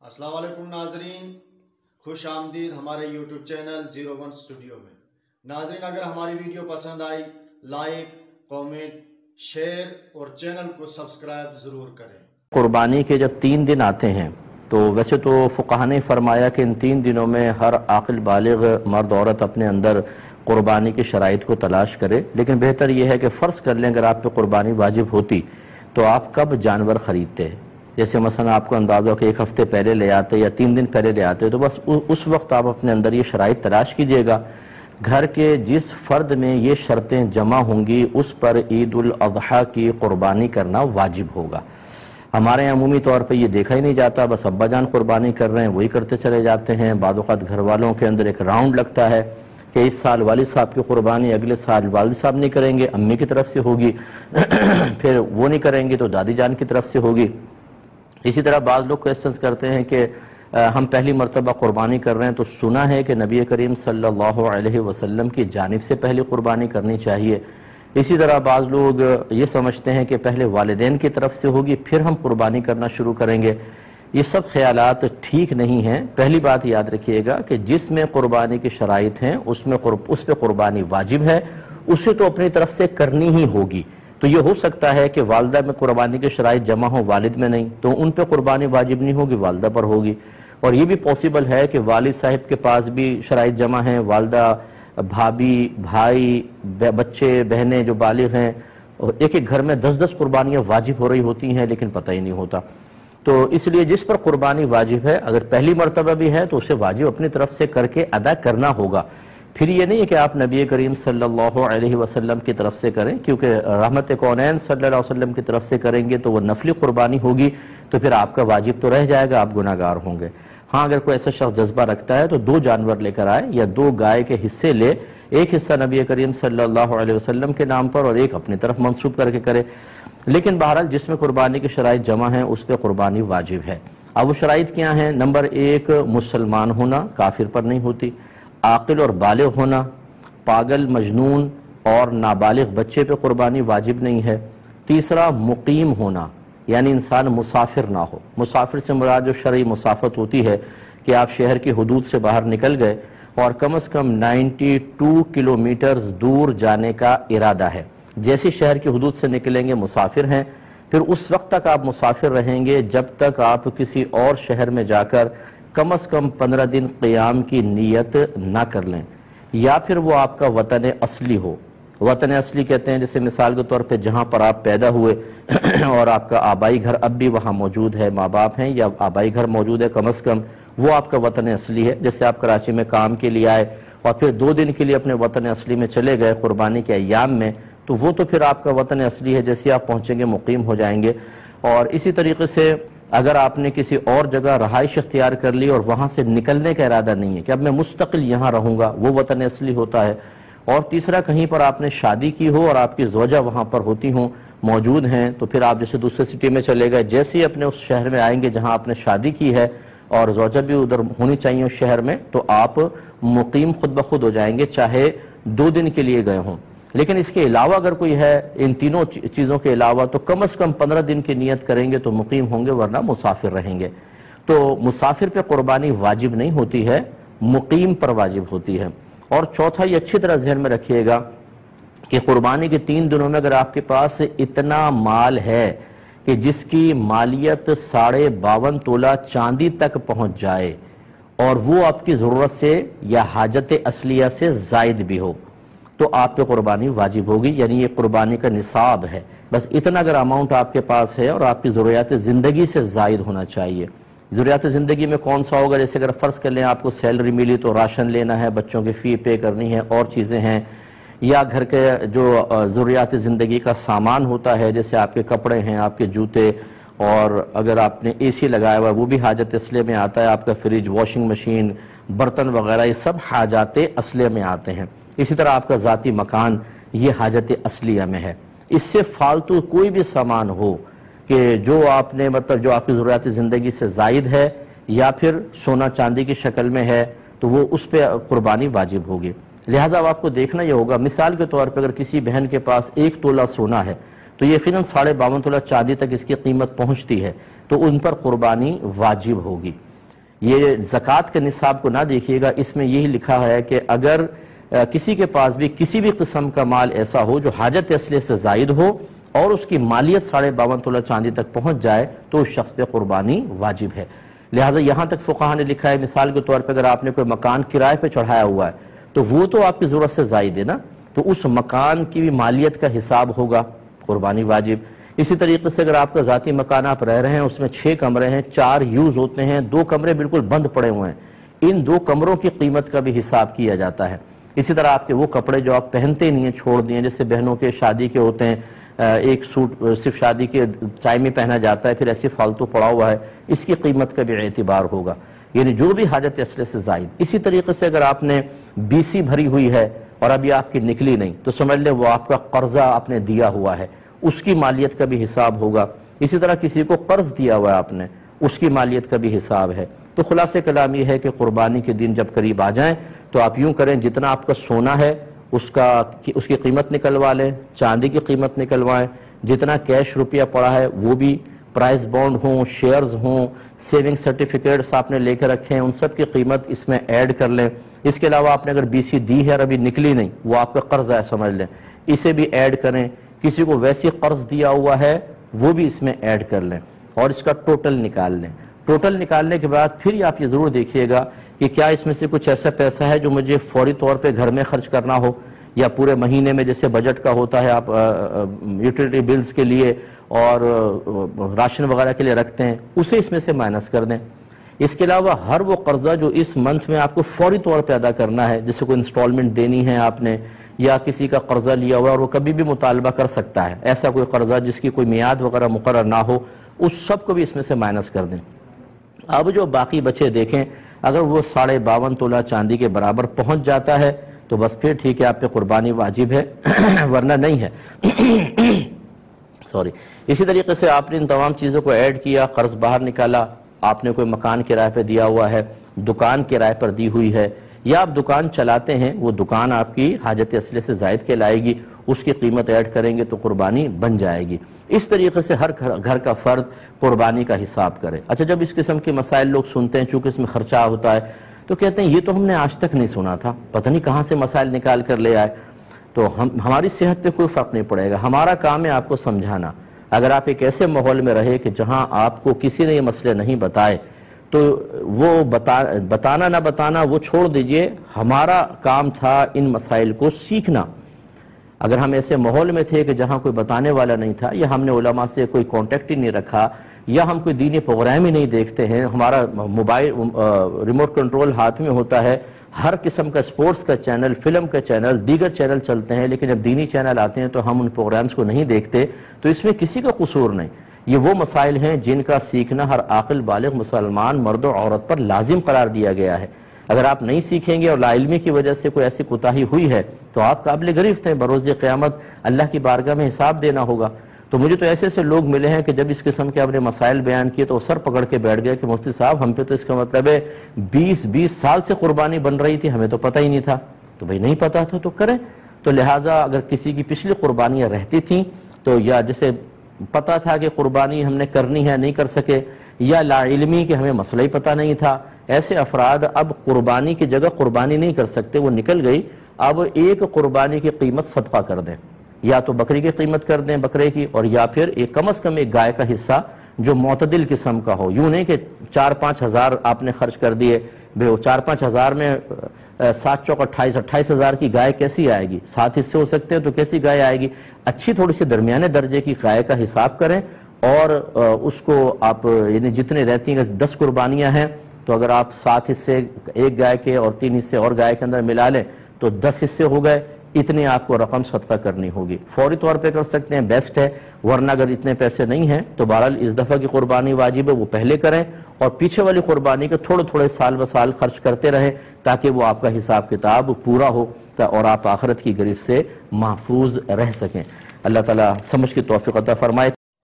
السلام علیکم ناظرین، خوش آمدید ہمارے یوٹیوب چینل 01 اسٹوڈیو میں۔ ناظرین، اگر ہماری ویڈیو پسند آئی لائک، کامنٹ، شیئر اور چینل کو سبسکرائب ضرور کریں۔ قربانی کے جب 3 دن آتے ہیں تو ویسے تو فقہاء نے فرمایا کہ ان 3 دنوں میں ہر عاقل بالغ مرد عورت اپنے اندر قربانی کی شرائط کو تلاش کرے، لیکن بہتر یہ ہے کہ فرض کر لیں اگر آپ پہ قربانی واجب ہوتی تو آپ کب جانور خریدتے ہیں؟ جیسے مثلا آپ کو اندازہ ہو کہ 1 ہفتے پہلے لے آتے یا 3 دن پہلے لے آتے، تو بس اس وقت آپ اپنے اندر یہ شرائط تلاش کیجئے گا۔ گھر کے جس فرد میں یہ شرطیں جمع ہوں گی اس پر عید الاضحیٰ کی قربانی کرنا واجب ہوگا۔ ہمارے یہاں عمومی طور پہ یہ دیکھا ہی نہیں جاتا، بس ابا جان قربانی کر رہے ہیں وہی کرتے چلے جاتے ہیں۔ بعض اوقات گھر والوں کے اندر ایک راؤنڈ لگتا ہے کہ اس سال والد صاحب کی قربانی اگلے سال والد صاحب نہیں کریں گے، امی کی طرف سے ہوگی، پھر وہ نہیں کریں گے تو دادی جان کی طرف سے ہوگی۔ اسی طرح بعض لوگ کویسچنز کرتے ہیں کہ ہم پہلی مرتبہ قربانی کر رہے ہیں تو سنا ہے کہ نبی کریم صلی اللہ علیہ وسلم کی جانب سے پہلی قربانی کرنی چاہیے۔ اسی طرح بعض لوگ یہ سمجھتے ہیں کہ پہلے والدین کی طرف سے ہوگی پھر ہم قربانی کرنا شروع کریں گے۔ یہ سب خیالات ٹھیک نہیں ہیں۔ پہلی بات یاد رکھیے گا کہ جس میں قربانی کی شرائط ہیں اس پہ قربانی واجب ہے، اسے تو اپنی طرف سے کرنی ہی ہوگی۔ تو یہ ہو سکتا ہے کہ والدہ میں قربانی کی شرائط جمع ہو، والد میں نہیں، تو ان پہ قربانی واجب نہیں ہوگی، والدہ پر ہوگی۔ اور یہ بھی پاسبل ہے کہ والد صاحب کے پاس بھی شرائط جمع ہیں، والدہ، بھابھی، بھائی، بچے، بہنیں جو بالغ ہیں، اور ایک ایک گھر میں 10 قربانیاں واجب ہو رہی ہوتی ہیں لیکن پتہ ہی نہیں ہوتا۔ تو اس لیے جس پر قربانی واجب ہے، اگر پہلی مرتبہ بھی ہے تو اسے واجب اپنی طرف سے کر کے ادا کرنا ہوگا۔ پھر یہ نہیں ہے کہ آپ نبی کریم صلی اللہ علیہ وسلم کی طرف سے کریں، کیونکہ رحمت کونین صلی اللہ علیہ وسلم کی طرف سے کریں گے تو وہ نفلی قربانی ہوگی، تو پھر آپ کا واجب تو رہ جائے گا، آپ گناہگار ہوں گے۔ ہاں، اگر کوئی ایسا شخص جذبہ رکھتا ہے تو 2 جانور لے کر آئے یا 2 گائے کے حصے لے، ایک حصہ نبی کریم صلی اللہ علیہ وسلم کے نام پر اور ایک اپنی طرف منسوب کر کے کرے۔ لیکن بہرحال جس میں قربانی کی شرائط جمع ہیں اس پہ قربانی واجب ہے۔ اب وہ شرائط کیا ہیں؟ نمبر 1 مسلمان ہونا، کافر پر نہیں ہوتی، عاقل اور بالغ ہونا، پاگل، مجنون اور نابالغ بچے پہ قربانی واجب نہیں ہے۔ تیسرا مقیم ہونا، یعنی انسان مسافر نہ ہو۔ مسافر سے مراد جو شرعی مسافت ہوتی ہے کہ آپ شہر کی حدود سے باہر نکل گئے اور کم از کم 92 کلومیٹرز دور جانے کا ارادہ ہے۔ جیسے شہر کی حدود سے نکلیں گے مسافر ہیں، پھر اس وقت تک آپ مسافر رہیں گے جب تک آپ کسی اور شہر میں جا کر کم از کم 15 دن قیام کی نیت نہ کر لیں، یا پھر وہ آپ کا وطن اصلی ہو۔ وطن اصلی کہتے ہیں جیسے مثال کے طور پہ جہاں پر آپ پیدا ہوئے اور آپ کا آبائی گھر اب بھی وہاں موجود ہے، ماں باپ ہیں یا آبائی گھر موجود ہے کم از کم، وہ آپ کا وطن اصلی ہے۔ جیسے آپ کراچی میں کام کے لیے آئے اور پھر 2 دن کے لیے اپنے وطن اصلی میں چلے گئے قربانی کے ایام میں، تو وہ تو پھر آپ کا وطن اصلی ہے، جیسے آپ پہنچیں گے مقیم ہو جائیں گے۔ اور اسی طریقے سے اگر آپ نے کسی اور جگہ رہائش اختیار کر لی اور وہاں سے نکلنے کا ارادہ نہیں ہے کہ اب میں مستقل یہاں رہوں گا، وہ وطن اصلی ہوتا ہے۔ اور تیسرا کہیں پر آپ نے شادی کی ہو اور آپ کی زوجہ وہاں پر ہوتی ہوں، موجود ہیں، تو پھر آپ جیسے دوسرے سٹی میں چلے گئے، جیسے ہی اپنے اس شہر میں آئیں گے جہاں آپ نے شادی کی ہے اور زوجہ بھی ادھر ہونی چاہیے اس شہر میں، تو آپ مقیم خود بخود ہو جائیں گے، چاہے 2 دن کے لیے گئے ہوں۔ لیکن اس کے علاوہ اگر کوئی ہے ان تینوں چیزوں کے علاوہ تو کم از کم 15 دن کی نیت کریں گے تو مقیم ہوں گے، ورنہ مسافر رہیں گے۔ تو مسافر پہ قربانی واجب نہیں ہوتی ہے، مقیم پر واجب ہوتی ہے۔ اور چوتھا، یہ اچھی طرح ذہن میں رکھیے گا کہ قربانی کے 3 دنوں میں اگر آپ کے پاس اتنا مال ہے کہ جس کی مالیت 52.5 تولہ چاندی تک پہنچ جائے اور وہ آپ کی ضرورت سے یا حاجت اصلیہ سے زائد بھی ہو، تو آپ پہ قربانی واجب ہوگی، یعنی یہ قربانی کا نصاب ہے۔ بس اتنا اگر اماؤنٹ آپ کے پاس ہے اور آپ کی ضروریات زندگی سے زائد ہونا چاہیے۔ ضروریات زندگی میں کون سا ہوگا؟ جیسے اگر فرض کر لیں آپ کو سیلری ملی تو راشن لینا ہے، بچوں کی فی پے کرنی ہے، اور چیزیں ہیں، یا گھر کے جو ضروریات زندگی کا سامان ہوتا ہے جیسے آپ کے کپڑے ہیں، آپ کے جوتے، اور اگر آپ نے اے سی لگایا ہوا ہے وہ بھی حاجت اصلیہ میں آتا ہے، آپ کا فریج، واشنگ مشین، برتن وغیرہ، یہ سب حاجات اصلیہ میں آتے ہیں۔ اسی طرح آپ کا ذاتی مکان، یہ حاجت اصلیہ میں ہے۔ اس سے فالتو کوئی بھی سامان ہو کہ جو آپ نے جو آپ کی ضروریات زندگی سے زائد ہے یا پھر سونا چاندی کی شکل میں ہے، تو وہ اس پہ قربانی واجب ہوگی۔ لہذا اب آپ کو دیکھنا یہ ہوگا، مثال کے طور پہ اگر کسی بہن کے پاس 1 تولہ سونا ہے تو یقیناً 52.5 تولہ چاندی تک اس کی قیمت پہنچتی ہے، تو ان پر قربانی واجب ہوگی۔ یہ زکوٰۃ کے نصاب کو نہ دیکھیے گا، اس میں یہی لکھا ہے کہ اگر کسی کے پاس بھی کسی بھی قسم کا مال ایسا ہو جو حاجت اصلیہ سے زائد ہو اور اس کی مالیت 52.5 تولہ چاندی تک پہنچ جائے تو اس شخص پہ قربانی واجب ہے۔ لہٰذا یہاں تک فقہا نے لکھا ہے، مثال کے طور پہ اگر آپ نے کوئی مکان کرائے پہ چڑھایا ہوا ہے تو وہ تو آپ کی ضرورت سے زائد ہے نا، تو اس مکان کی بھی مالیت کا حساب ہوگا، قربانی واجب۔ اسی طریقے سے اگر آپ کا ذاتی مکان آپ رہ رہے ہیں، اس میں 6 کمرے ہیں، 4 یوز ہوتے ہیں، 2 کمرے بالکل بند پڑے ہوئے ہیں، ان 2 کمروں کی قیمت کا بھی حساب کیا جاتا ہے۔ اسی طرح آپ کے وہ کپڑے جو آپ پہنتے نہیں ہیں، چھوڑ دیے، جیسے بہنوں کے شادی کے ہوتے ہیں، ایک سوٹ صرف شادی کے ٹائم میں پہنا جاتا ہے، پھر ایسے فالتو پڑا ہوا ہے، اس کی قیمت کا بھی اعتبار ہوگا، یعنی جو بھی حاجت اصلیہ سے زائد۔ اسی طریقے سے اگر آپ نے BC بھری ہوئی ہے اور ابھی آپ کی نکلی نہیں تو سمجھ لیں وہ آپ کا قرضہ آپ نے دیا ہوا ہے، اس کی مالیت کا بھی حساب ہوگا۔ اسی طرح کسی کو قرض دیا ہوا ہے آپ نے، اس کی مالیت کا بھی حساب ہے۔ تو خلاصہ کلام یہ ہے کہ قربانی کے دن جب قریب آ جائیں تو آپ یوں کریں، جتنا آپ کا سونا ہے اس کی قیمت نکلوا لیں، چاندی کی قیمت نکلوائیں، جتنا کیش روپیہ پڑا ہے وہ بھی، پرائز بانڈ ہوں، شیئرز ہوں، سیونگ سرٹیفکیٹس آپ نے لے کے رکھے ہیں، ان سب کی قیمت اس میں ایڈ کر لیں۔ اس کے علاوہ آپ نے اگر BC دی ہے اور ابھی نکلی نہیں، وہ آپ کا قرض ہے سمجھ لیں، اسے بھی ایڈ کریں۔ کسی کو ویسی قرض دیا ہوا ہے وہ بھی اس میں ایڈ کر لیں اور اس کا ٹوٹل نکال لیں۔ ٹوٹل نکالنے کے بعد پھر آپ یہ ضرور دیکھیے گا کہ کیا اس میں سے کچھ ایسا پیسہ ہے جو مجھے فوری طور پہ گھر میں خرچ کرنا ہو، یا پورے مہینے میں جیسے بجٹ کا ہوتا ہے آپ یوٹیلیٹی بلز کے لیے اور راشن وغیرہ کے لیے رکھتے ہیں، اسے اس میں سے مائنس کر دیں۔ اس کے علاوہ ہر وہ قرضہ جو اس منتھ میں آپ کو فوری طور پہ ادا کرنا ہے، جیسے کوئی انسٹالمنٹ دینی ہے آپ نے، یا کسی کا قرضہ لیا ہوا اور وہ کبھی بھی مطالبہ کر سکتا ہے، ایسا کوئی قرضہ جس کی کوئی میعاد وغیرہ مقرر نہ ہو، اس سب کو بھی اس میں سے مائنس کر دیں۔ اب جو باقی بچے دیکھیں، اگر وہ 52.5 تولہ چاندی کے برابر پہنچ جاتا ہے تو بس پھر ٹھیک ہے، آپ پہ قربانی واجب ہے، ورنہ نہیں ہے۔ سوری۔ اسی طریقے سے آپ نے ان تمام چیزوں کو ایڈ کیا، قرض باہر نکالا، آپ نے کوئی مکان کرائے پہ دیا ہوا ہے، دکان کرائے پر دی ہوئی ہے، یا آپ دکان چلاتے ہیں، وہ دکان آپ کی حاجت اصلیہ سے زائد کے لائے گی، اس کی قیمت ایڈ کریں گے تو قربانی بن جائے گی۔ اس طریقے سے ہر گھر کا فرد قربانی کا حساب کرے۔ اچھا، جب اس قسم کے مسائل لوگ سنتے ہیں، چونکہ اس میں خرچہ ہوتا ہے، تو کہتے ہیں یہ تو ہم نے آج تک نہیں سنا تھا، پتہ نہیں کہاں سے مسائل نکال کر لے آئے۔ تو ہماری صحت پہ کوئی فرق نہیں پڑے گا، ہمارا کام ہے آپ کو سمجھانا۔ اگر آپ ایک ایسے ماحول میں رہے کہ جہاں آپ کو کسی نے یہ مسئلے نہیں بتائے تو وہ بتانا نہ بتانا وہ چھوڑ دیجئے، ہمارا کام تھا ان مسائل کو سیکھنا۔ اگر ہم ایسے ماحول میں تھے کہ جہاں کوئی بتانے والا نہیں تھا، یا ہم نے علماء سے کوئی کانٹیکٹ ہی نہیں رکھا، یا ہم کوئی دینی پروگرام ہی نہیں دیکھتے ہیں، ہمارا موبائل ریموٹ کنٹرول ہاتھ میں ہوتا ہے، ہر قسم کا سپورٹس کا چینل، فلم کا چینل، دیگر چینل چلتے ہیں، لیکن جب دینی چینل آتے ہیں تو ہم ان پروگرامز کو نہیں دیکھتے، تو اس میں کسی کا قصور نہیں۔ یہ وہ مسائل ہیں جن کا سیکھنا ہر عاقل بالغ مسلمان مرد و عورت پر لازم قرار دیا گیا ہے۔ اگر آپ نہیں سیکھیں گے اور لا علمی کی وجہ سے کوئی ایسی کوتاہی ہوئی ہے تو آپ قابل گرفت ہیں، بروز قیامت اللہ کی بارگاہ میں حساب دینا ہوگا۔ تو مجھے تو ایسے لوگ ملے ہیں کہ جب اس قسم کے اپنے مسائل بیان کیے تو سر پکڑ کے بیٹھ گئے کہ مفتی صاحب ہم پہ تو اس کا مطلب ہے 20 سال سے قربانی بن رہی تھی، ہمیں تو پتہ ہی نہیں تھا۔ تو بھئی نہیں پتہ تھا تو کریں۔ تو لہٰذا اگر کسی کی پچھلی قربانیاں رہتی تھیں تو یا جسے پتہ تھا کہ قربانی ہم نے کرنی ہے نہیں کر سکے، یا لا علمی کہ ہمیں مسئلہ ہی پتہ نہیں تھا، ایسے افراد اب قربانی کی جگہ قربانی نہیں کر سکتے، وہ نکل گئی۔ اب ایک قربانی کی قیمت صدقہ کر دیں، یا تو بکری کی قیمت کر دیں بکرے کی، اور یا پھر ایک کم از کم ایک گائے کا حصہ جو معتدل قسم کا ہو، یوں نہیں کہ 4-5 ہزار آپ نے خرچ کر دیے، 4-5 ہزار میں 7 چوک 28 ہزار کی گائے کیسی آئے گی؟ 7 حصے ہو سکتے ہیں تو کیسی گائے آئے گی؟ اچھی تھوڑی سی درمیانے درجے کی گائے کا حساب کریں، اور اس کو آپ یعنی جتنے رہتی ہیں 10 قربانیاں ہیں تو اگر آپ 7 حصے ایک گائے کے اور 3 حصے اور گائے کے اندر ملا لیں تو 10 حصے ہو گئے، اتنے آپ کو رقم صدقہ کرنی ہوگی۔ فوری طور پہ کر سکتے ہیں، بیسٹ ہے، ورنہ اگر اتنے پیسے نہیں ہیں تو بہرحال اس دفعہ کی قربانی واجب ہے وہ پہلے کریں، اور پیچھے والی قربانی کے تھوڑے سال بسال خرچ کرتے رہیں تاکہ وہ آپ کا حساب کتاب پورا ہو اور آپ آخرت کی گرفت سے محفوظ رہ سکیں۔ اللہ تعالیٰ سمجھ کی توفیق عطا فرمائے۔